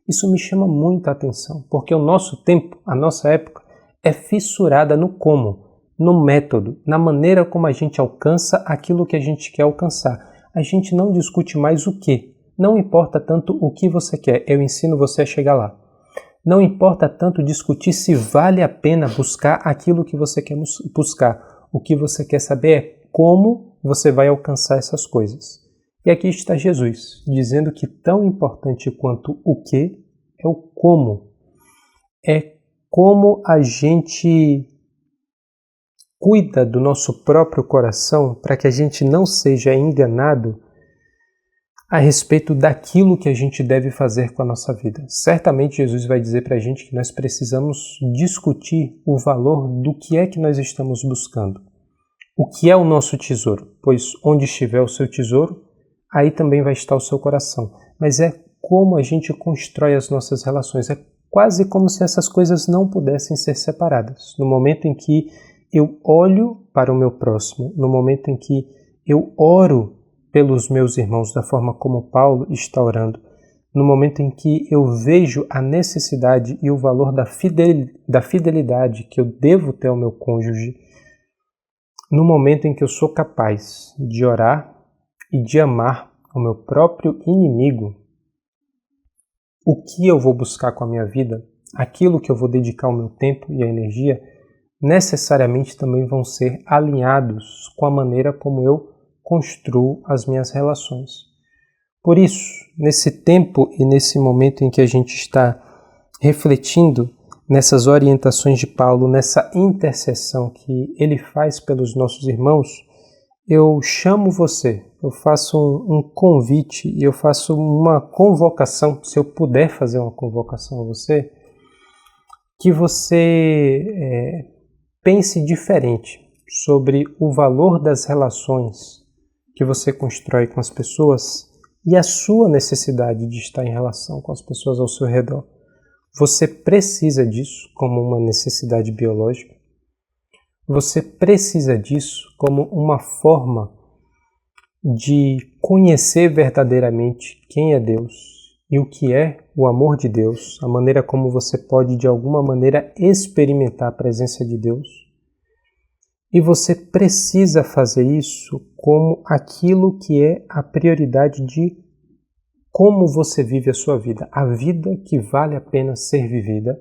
Isso me chama muita atenção, porque o nosso tempo, a nossa época, é fissurada no como, no método, na maneira como a gente alcança aquilo que a gente quer alcançar. A gente não discute mais o que. Não importa tanto o que você quer, eu ensino você a chegar lá. Não importa tanto discutir se vale a pena buscar aquilo que você quer buscar. O que você quer saber é como você vai alcançar essas coisas. E aqui está Jesus, dizendo que tão importante quanto o que é o como. É como a gente cuida do nosso próprio coração para que a gente não seja enganado a respeito daquilo que a gente deve fazer com a nossa vida. Certamente Jesus vai dizer para a gente que nós precisamos discutir o valor do que é que nós estamos buscando. O que é o nosso tesouro? Pois onde estiver o seu tesouro, aí também vai estar o seu coração. Mas é como a gente constrói as nossas relações, é quase como se essas coisas não pudessem ser separadas. No momento em que eu olho para o meu próximo, no momento em que eu oro pelos meus irmãos da forma como Paulo está orando, no momento em que eu vejo a necessidade e o valor da fidelidade que eu devo ter ao meu cônjuge, no momento em que eu sou capaz de orar e de amar o meu próprio inimigo, o que eu vou buscar com a minha vida, aquilo que eu vou dedicar o meu tempo e a energia, necessariamente também vão ser alinhados com a maneira como eu construo as minhas relações. Por isso, nesse tempo e nesse momento em que a gente está refletindo nessas orientações de Paulo, nessa intercessão que ele faz pelos nossos irmãos, eu chamo você, eu faço um convite e eu faço uma convocação, se eu puder fazer uma convocação a você, que você pense diferente sobre o valor das relações que você constrói com as pessoas e a sua necessidade de estar em relação com as pessoas ao seu redor. Você precisa disso como uma necessidade biológica. Você precisa disso como uma forma de conhecer verdadeiramente quem é Deus e o que é o amor de Deus, a maneira como você pode de alguma maneira experimentar a presença de Deus. E você precisa fazer isso como aquilo que é a prioridade de como você vive a sua vida. A vida que vale a pena ser vivida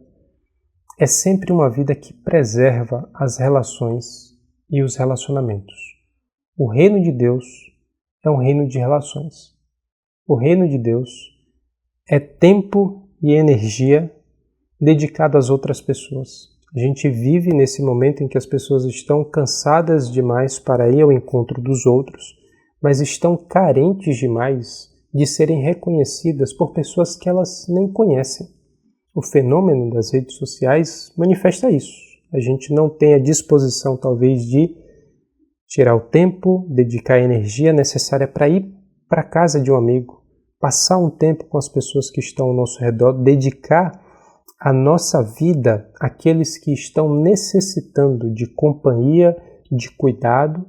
é sempre uma vida que preserva as relações e os relacionamentos. O reino de Deus é um reino de relações. O reino de Deus é tempo e energia dedicado às outras pessoas. A gente vive nesse momento em que as pessoas estão cansadas demais para ir ao encontro dos outros, mas estão carentes demais de serem reconhecidas por pessoas que elas nem conhecem. O fenômeno das redes sociais manifesta isso. A gente não tem a disposição, talvez, de tirar o tempo, dedicar a energia necessária para ir para a casa de um amigo, passar um tempo com as pessoas que estão ao nosso redor, dedicar a nossa vida àqueles que estão necessitando de companhia, de cuidado,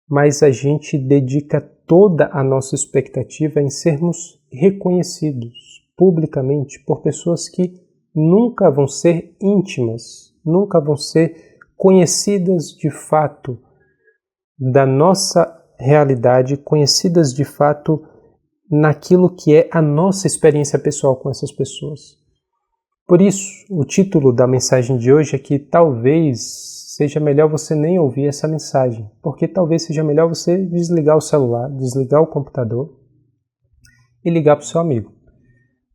mas a gente dedica toda a nossa expectativa em sermos reconhecidos publicamente por pessoas que nunca vão ser íntimas, nunca vão ser conhecidas de fato da nossa realidade, conhecidas de fato naquilo que é a nossa experiência pessoal com essas pessoas. Por isso, o título da mensagem de hoje é que talvez seja melhor você nem ouvir essa mensagem, porque talvez seja melhor você desligar o celular, desligar o computador e ligar para o seu amigo.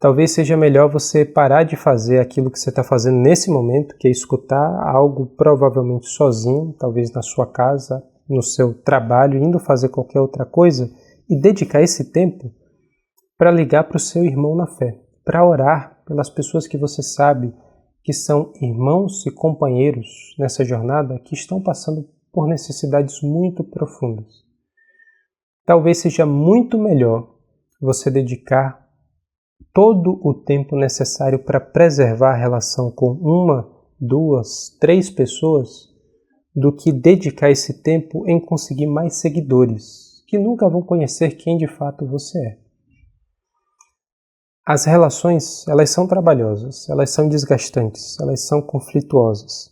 Talvez seja melhor você parar de fazer aquilo que você está fazendo nesse momento, que é escutar algo provavelmente sozinho, talvez na sua casa, no seu trabalho, indo fazer qualquer outra coisa, e dedicar esse tempo para ligar para o seu irmão na fé, para orar pelas pessoas que você sabe que são irmãos e companheiros nessa jornada que estão passando por necessidades muito profundas. Talvez seja muito melhor você dedicar todo o tempo necessário para preservar a relação com uma, duas, três pessoas do que dedicar esse tempo em conseguir mais seguidores que nunca vão conhecer quem de fato você é. As relações, elas são trabalhosas, elas são desgastantes, elas são conflituosas.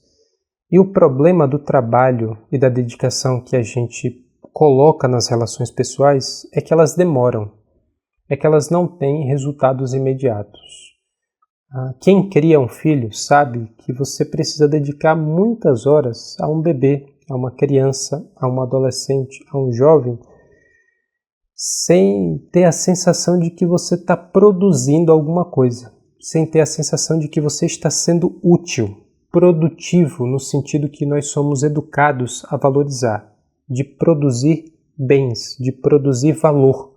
E o problema do trabalho e da dedicação que a gente coloca nas relações pessoais é que elas demoram, é que elas não têm resultados imediatos. Quem cria um filho sabe que você precisa dedicar muitas horas a um bebê, a uma criança, a um adolescente, a um jovem, sem ter a sensação de que você está produzindo alguma coisa, sem ter a sensação de que você está sendo útil, produtivo, no sentido que nós somos educados a valorizar, de produzir bens, de produzir valor.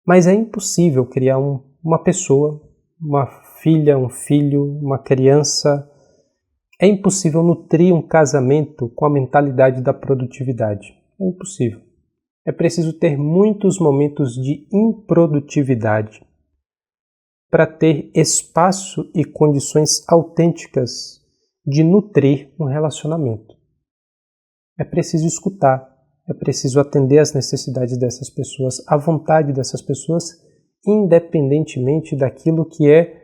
Mas é impossível criar uma pessoa, uma filha, um filho, uma criança. É impossível nutrir um casamento com a mentalidade da produtividade. É impossível. É preciso ter muitos momentos de improdutividade para ter espaço e condições autênticas de nutrir um relacionamento. É preciso escutar, é preciso atender às necessidades dessas pessoas, à vontade dessas pessoas, independentemente daquilo que é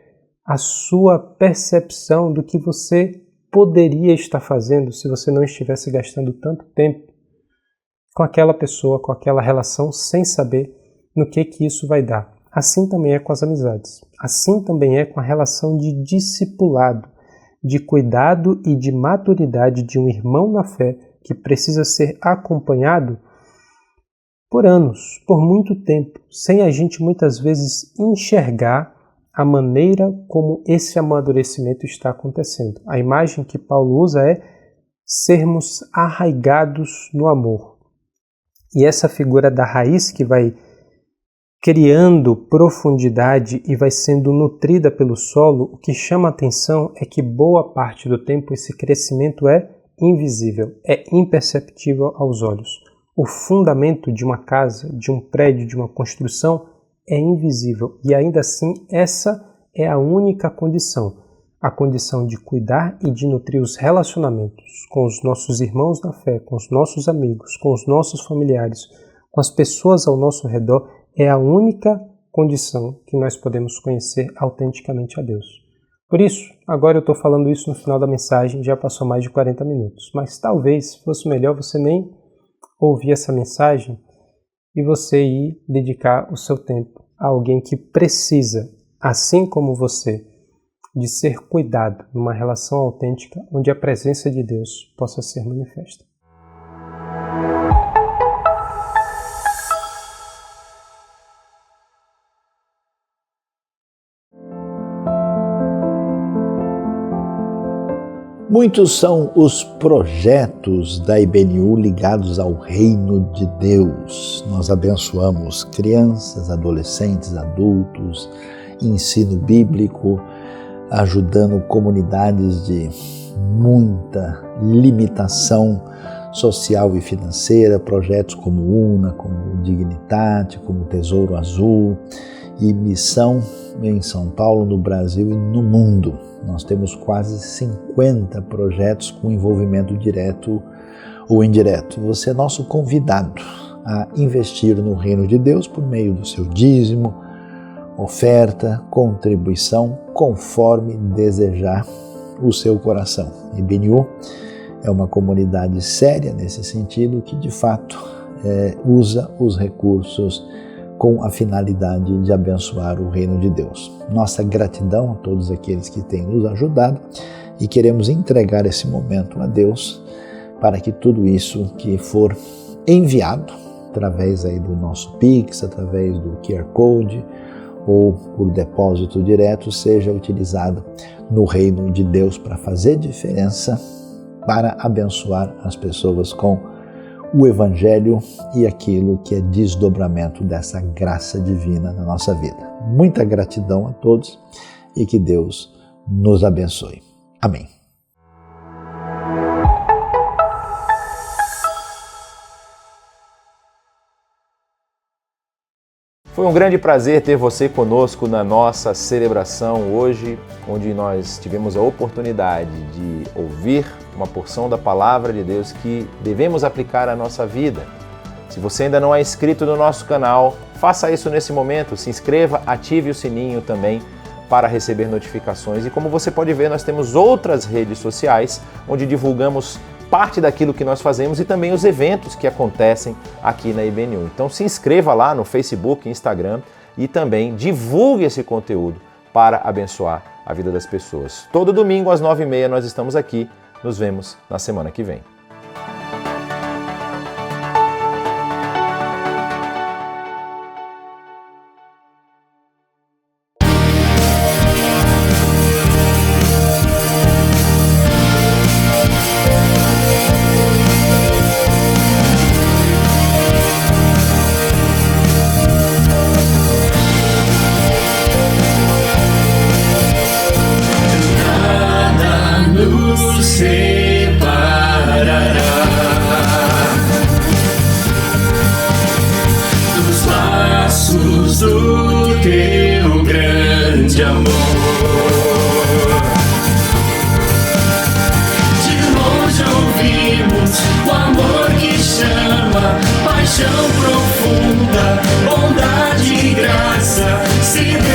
a sua percepção do que você poderia estar fazendo se você não estivesse gastando tanto tempo com aquela pessoa, com aquela relação, sem saber no que isso vai dar. Assim também é com as amizades. Assim também é com a relação de discipulado, de cuidado e de maturidade de um irmão na fé que precisa ser acompanhado por anos, por muito tempo, sem a gente muitas vezes enxergar a maneira como esse amadurecimento está acontecendo. A imagem que Paulo usa é sermos arraigados no amor. E essa figura da raiz que vai criando profundidade e vai sendo nutrida pelo solo, o que chama a atenção é que boa parte do tempo esse crescimento é invisível, é imperceptível aos olhos. O fundamento de uma casa, de um prédio, de uma construção é invisível e ainda assim essa é a única condição, a condição de cuidar e de nutrir os relacionamentos com os nossos irmãos na fé, com os nossos amigos, com os nossos familiares, com as pessoas ao nosso redor, é a única condição que nós podemos conhecer autenticamente a Deus. Por isso, agora eu estou falando isso no final da mensagem, já passou mais de 40 minutos, mas talvez fosse melhor você nem ouvir essa mensagem e você ir dedicar o seu tempo a alguém que precisa, assim como você, de ser cuidado numa relação autêntica onde a presença de Deus possa ser manifesta. Muitos são os projetos da IBNU ligados ao reino de Deus. Nós abençoamos crianças, adolescentes, adultos, ensino bíblico, ajudando comunidades de muita limitação social e financeira, projetos como UNA, como Dignitate, como Tesouro Azul e Missão em São Paulo, no Brasil e no mundo. Nós temos quase 50 projetos com envolvimento direto ou indireto. Você é nosso convidado a investir no reino de Deus por meio do seu dízimo, oferta, contribuição, conforme desejar o seu coração. IBNU é uma comunidade séria nesse sentido que, de fato, usa os recursos com a finalidade de abençoar o reino de Deus. Nossa gratidão a todos aqueles que têm nos ajudado e queremos entregar esse momento a Deus para que tudo isso que for enviado através aí do nosso Pix, através do QR Code ou por depósito direto seja utilizado no reino de Deus para fazer diferença, para abençoar as pessoas com o Evangelho e aquilo que é desdobramento dessa graça divina na nossa vida. Muita gratidão a todos e que Deus nos abençoe. Amém. Foi um grande prazer ter você conosco na nossa celebração hoje, onde nós tivemos a oportunidade de ouvir uma porção da Palavra de Deus que devemos aplicar à nossa vida. Se você ainda não é inscrito no nosso canal, faça isso nesse momento, se inscreva, ative o sininho também para receber notificações. E como você pode ver, nós temos outras redes sociais onde divulgamos parte daquilo que nós fazemos e também os eventos que acontecem aqui na IBNU. Então se inscreva lá no Facebook, Instagram e também divulgue esse conteúdo para abençoar a vida das pessoas. Todo domingo às 9h30 nós estamos aqui. Nos vemos na semana que vem. Separar. de amor. De longe ouvimos o amor que chama, paixão profunda, bondade e graça se derramando.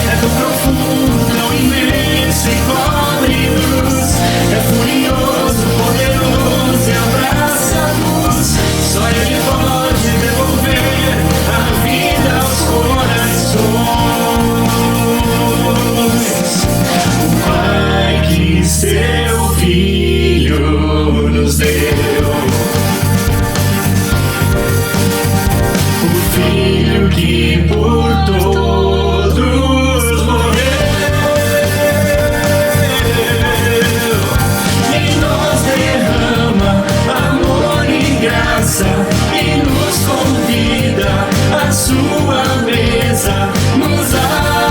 É tão profundo, tão imenso e cobre-nos, é furioso, poderoso e abraça-nos. Só Ele pode devolver a vida aos corações. O Pai que seu Filho nos deu, o Filho que por todos morreu, em nós derrama amor e graça e nos convida à sua mesa, nos alcançando.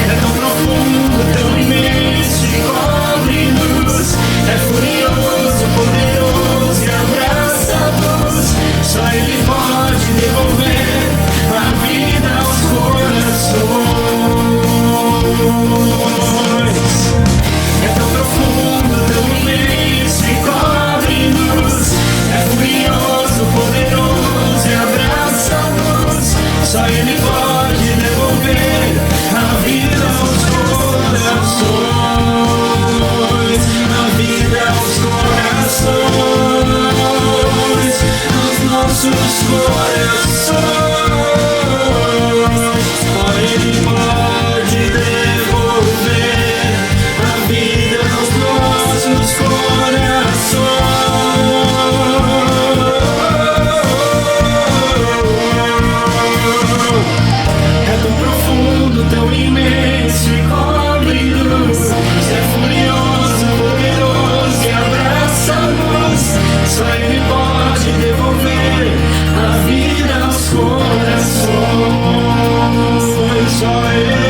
É tão profundo, tão imenso e cobre-nos, é furioso, poderoso e abraça-nos. Só Ele pode devolver a vida aos corações. É tão profundo, tão imenso e cobre-nos, é furioso, poderoso e abraça-nos. Só Ele pode devolver a vida aos corações, a vida aos corações, aos nossos corações. Só Ele pode devolver a vida aos nossos corações. É tão profundo, tão imenso e cobre-nos, é furioso, poderoso e abraça-nos. Só Ele pode devolver a vida aos corações. Só Ele.